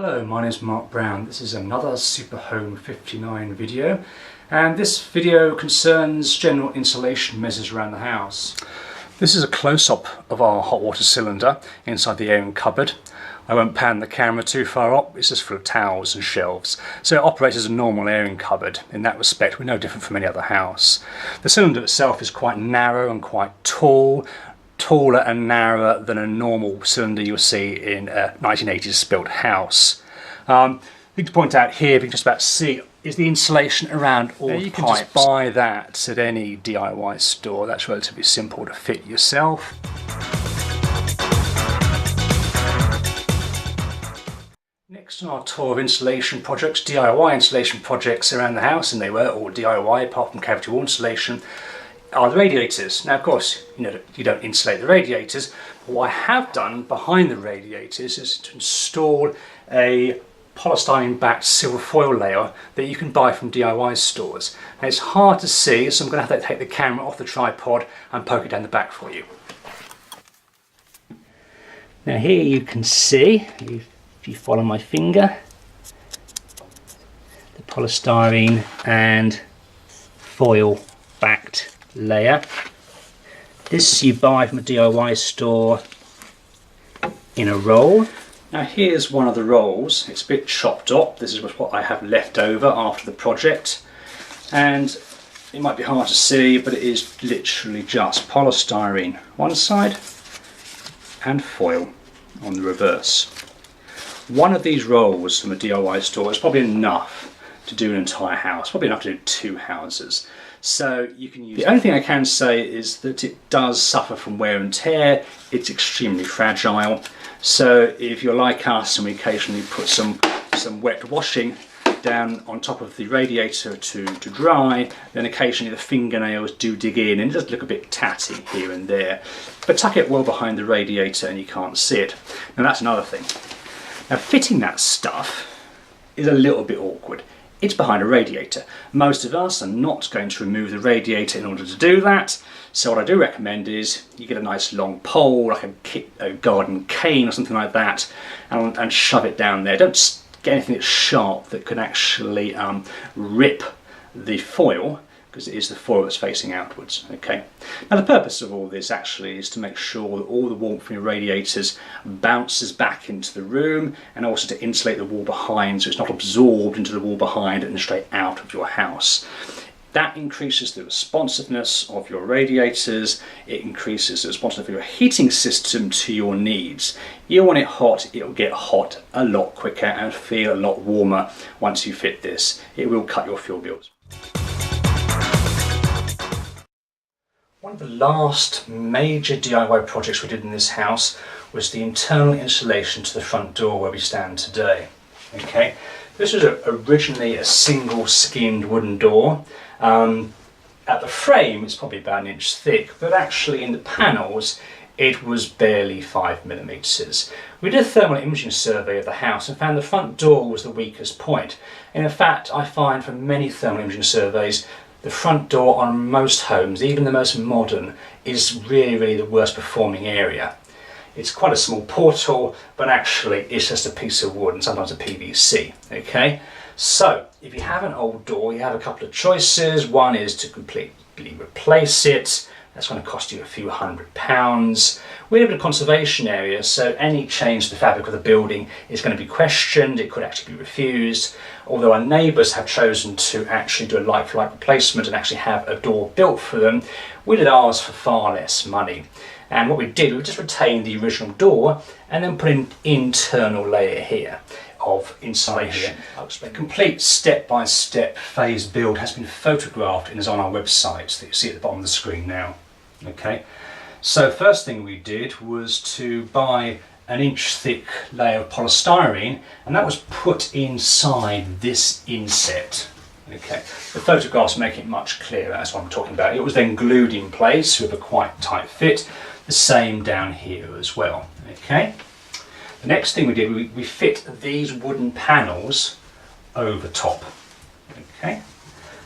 Hello, my name is Mark Brown. This is another SuperHome59 video, and this video concerns general insulation measures around the house. This is a close-up of our hot water cylinder inside the airing cupboard. I won't pan the camera too far up, it's just full of towels and shelves. So it operates as a normal airing cupboard. In that respect, we're no different from any other house. The cylinder itself is quite narrow and quite tall, taller and narrower than a normal cylinder you'll see in a 1980s built house. The thing to point out here, you can just about see, is the insulation around all the pipes. You can just buy that at any DIY store. That's relatively simple to fit yourself. Next on our tour of insulation projects, DIY insulation projects around the house, and they were all DIY apart from cavity wall insulation, are the radiators. Now of course, you don't insulate the radiators, but what I have done behind the radiators is to install a polystyrene backed silver foil layer that you can buy from DIY stores. And it's hard to see, so I'm going to have to take the camera off the tripod and poke it down the back for you. Now here you can see, if you follow my finger, the polystyrene and foil backed layer. This you buy from a DIY store in a roll. Now here's one of the rolls. It's a bit chopped up. This is what I have left over after the project, and it might be hard to see, but it is literally just polystyrene one side and foil on the reverse. One of these rolls from a DIY store is probably enough to do an entire house, probably enough to do 2 houses. So you can use. The only thing I can say is that it does suffer from wear and tear. It's extremely fragile. So if you're like us and we occasionally put some wet washing down on top of the radiator to dry, then occasionally the fingernails do dig in and it does look a bit tatty here and there. But tuck it well behind the radiator and you can't see it. Now that's another thing. Now fitting that stuff is a little bit awkward. It's behind a radiator. Most of us are not going to remove the radiator in order to do that. So what I do recommend is you get a nice long pole, like a garden cane or something like that, and shove it down there. Don't get anything that's sharp that can actually rip the foil, because it is the foil that's facing outwards. Okay. Now the purpose of all this actually is to make sure that all the warmth from your radiators bounces back into the room, and also to insulate the wall behind so it's not absorbed into the wall behind and straight out of your house. That increases the responsiveness of your radiators, it increases the responsiveness of your heating system to your needs. You want it hot, it'll get hot a lot quicker and feel a lot warmer once you fit this. It will cut your fuel bills. One of the last major DIY projects we did in this house was the internal insulation to the front door where we stand today. Okay, this was originally a single skinned wooden door. At the frame it's probably about 1 inch thick, but actually in the panels it was barely 5mm. We did a thermal imaging survey of the house and found the front door was the weakest point. And in fact, I find from many thermal imaging surveys, the front door on most homes, even the most modern, is really the worst performing area. It's quite a small portal, but actually it's just a piece of wood and sometimes a PVC. Okay, so if you have an old door, you have a couple of choices. One is to completely replace it. That's going to cost you a few £100. We live in a conservation area, so any change to the fabric of the building is going to be questioned. It could actually be refused. Although our neighbours have chosen to actually do a like-for-like replacement and actually have a door built for them, we did ours for far less money. And what we did, we just retained the original door and then put an internal layer here of insulation. A complete step-by-step phase build has been photographed and is on our website that you see at the bottom of the screen now. Okay, so first thing we did was to buy an 1 inch thick layer of polystyrene, and that was put inside this inset. Okay, the photographs make it much clearer, that's what I'm talking about. It was then glued in place with a quite tight fit, the same down here as well. Okay, the next thing we did, we fit these wooden panels over top. Okay,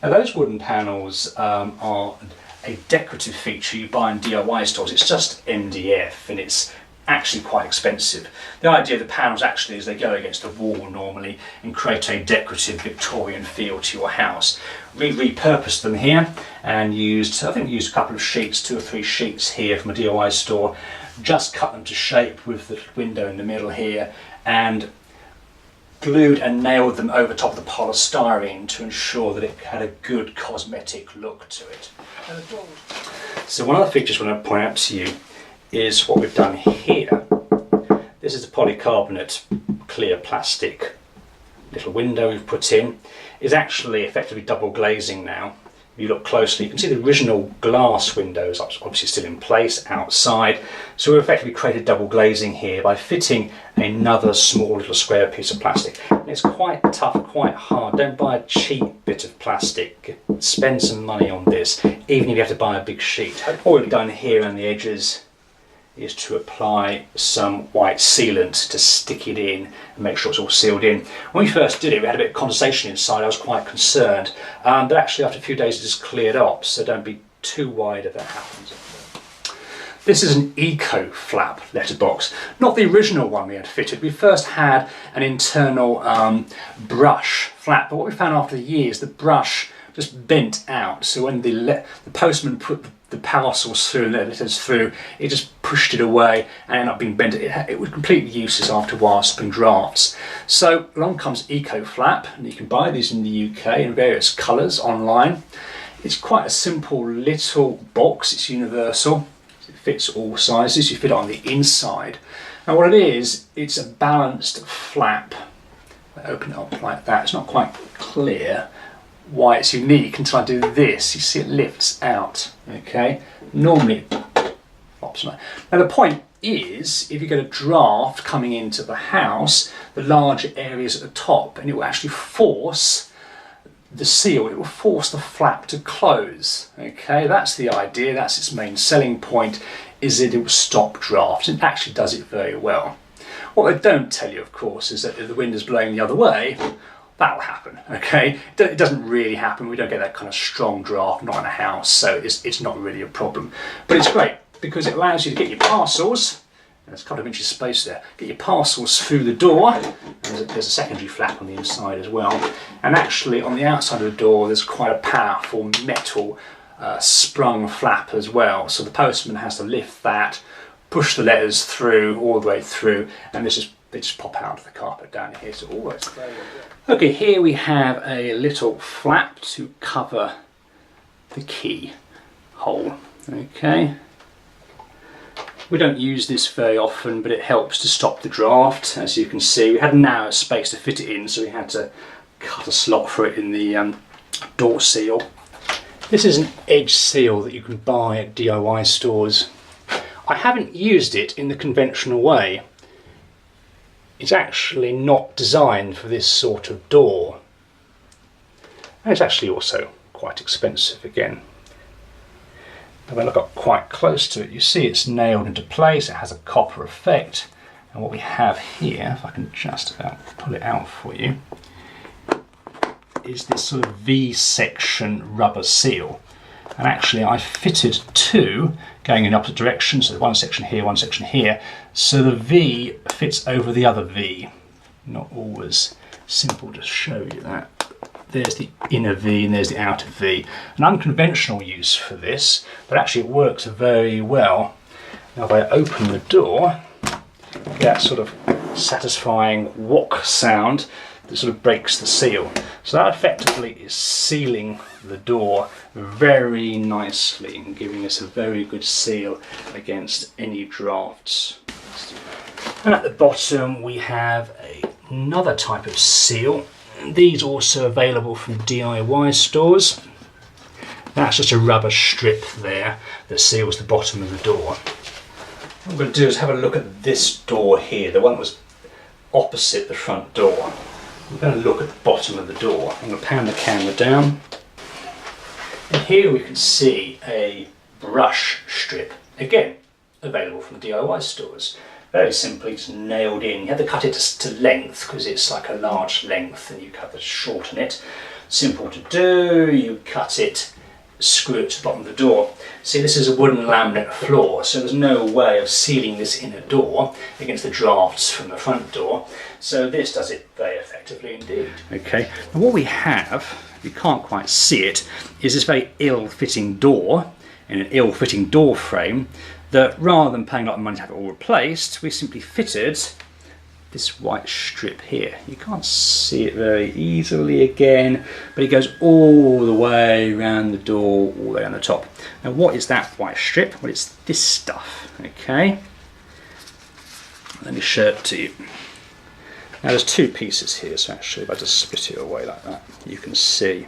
now those wooden panels are a decorative feature you buy in DIY stores. It's just MDF and it's actually quite expensive. The idea of the panels actually is they go against the wall normally and create a decorative Victorian feel to your house. We repurposed them here and I think we used a couple of sheets, 2 or 3 sheets here from a DIY store, just cut them to shape with the window in the middle here, and glued and nailed them over top of the polystyrene to ensure that it had a good cosmetic look to it. So one of the features I want to point out to you is what we've done here. This is a polycarbonate clear plastic little window we've put in. It's actually effectively double glazing now. If you look closely, you can see the original glass windows obviously still in place outside. So we've effectively created double glazing here by fitting another small little square piece of plastic. And it's quite tough, quite hard. Don't buy a cheap bit of plastic. Spend some money on this, even if you have to buy a big sheet. What we've done here on the edges is to apply some white sealant to stick it in and make sure it's all sealed in. When we first did it, we had a bit of condensation inside. I was quite concerned, but actually after a few days it just cleared up, so don't be too worried if that happens. This is an eco flap letterbox, not the original one we had fitted. We first had an internal brush flap, but what we found after the years, the brush just bent out, so when the postman put the parcels through and the letters through, it just pushed it away and ended up being bent. It was completely useless after a while, stopping drafts. So along comes Eco Flap, and you can buy these in the UK in various colours online. It's quite a simple little box, it's universal, it fits all sizes, you fit it on the inside. Now what it is, it's a balanced flap. I open it up like that, it's not quite clear why it's unique until I do this. You see it lifts out, okay? Normally it flops like. Now the point is, if you get a draft coming into the house, the larger areas at the top, and it will actually force the seal, it will force the flap to close, okay? That's the idea, that's its main selling point, is that it will stop drafts. It actually does it very well. What they don't tell you, of course, is that if the wind is blowing the other way, that'll happen, okay? It doesn't really happen. We don't get that kind of strong draft, not in a house, so it's not really a problem. But it's great because it allows you to get your parcels, there's a couple of inches space there, get your parcels through the door, and there's a secondary flap on the inside as well. And actually on the outside of the door there's quite a powerful metal sprung flap as well, so the postman has to lift that, push the letters through, all the way through, and they just pop out of the carpet down here, so all works very well. Okay, here we have a little flap to cover the keyhole. Okay, we don't use this very often, but it helps to stop the draft. As you can see, we had a narrow space to fit it in, so we had to cut a slot for it in the door seal. This is an edge seal that you can buy at DIY stores. I haven't used it in the conventional way. It's actually not designed for this sort of door. And it's actually also quite expensive again. Now when I got quite close to it, you see it's nailed into place, it has a copper effect. And what we have here, if I can just about pull it out for you, is this sort of V-section rubber seal. And actually I fitted 2 going in opposite directions, so one section here, so the V fits over the other V. Not always simple to show you that. There's the inner V and there's the outer V. An unconventional use for this, but actually it works very well. Now if I open the door, you get that sort of satisfying whack sound that sort of breaks the seal. So that effectively is sealing the door very nicely and giving us a very good seal against any drafts. And at the bottom we have another type of seal. These are also available from DIY stores. That's just a rubber strip there that seals the bottom of the door. What I'm going to do is have a look at this door here, the one that was opposite the front door. I'm going to look at the bottom of the door. I'm going to pan the camera down. And here we can see a brush strip. Again, available from DIY stores. Very simply, it's nailed in. You have to cut it to length because it's like a large length and you have to shorten it. Simple to do. You cut it screw it to the bottom of the door. See, this is a wooden laminate floor, so there's no way of sealing this inner door against the drafts from the front door. So this does it very effectively indeed. Okay, and what we have, you can't quite see it, is this very ill-fitting door in an ill-fitting door frame that, rather than paying a lot of money to have it all replaced, we simply fitted this white strip here. You can't see it very easily again, but it goes all the way around the door, all the way on the top. Now what is that white strip? Well, it's this stuff, okay? Let me show it to you. Now there's two pieces here, so actually if I just split it away like that, you can see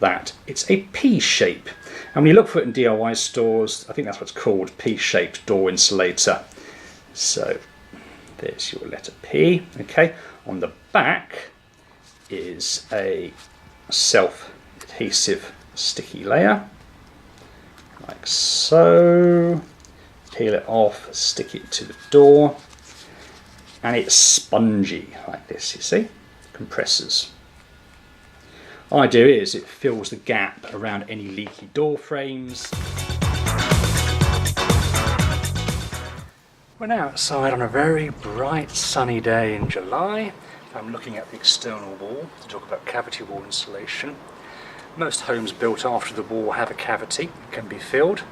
that it's a P shape. And when you look for it in DIY stores, I think that's what's called, P-shaped door insulator. So there's your letter P, okay. On the back is a self-adhesive sticky layer, like so. Peel it off, stick it to the door, and it's spongy, like this, you see, compresses. Idea is it fills the gap around any leaky door frames. We're now outside on a very bright sunny day in July. I'm looking at the external wall to talk about cavity wall insulation. Most homes built after the wall have a cavity, it can be filled.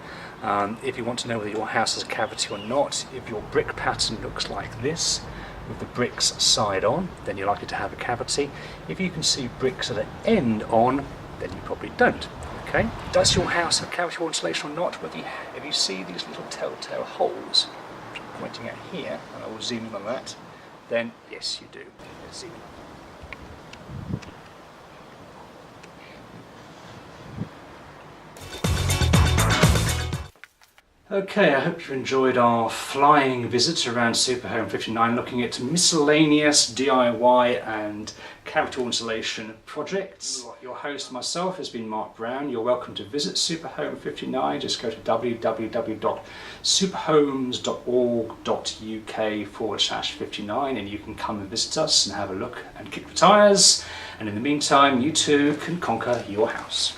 If you want to know whether your house has a cavity or not, if your brick pattern looks like this, with the bricks side on, then you're likely to have a cavity. If you can see bricks at the end on, then you probably don't. Okay? Does your house have cavity wall insulation or not? If you see these little telltale holes, which I'm pointing at here, and I will zoom in on that, then yes, you do. Let's zoom in. Okay, I hope you enjoyed our flying visit around SuperHome59, looking at miscellaneous DIY and cavity wall insulation projects. Your host, myself, has been Mark Brown. You're welcome to visit SuperHome59. Just go to www.superhomes.org.uk/59 and you can come and visit us and have a look and kick the tyres. And in the meantime, you too can conquer your house.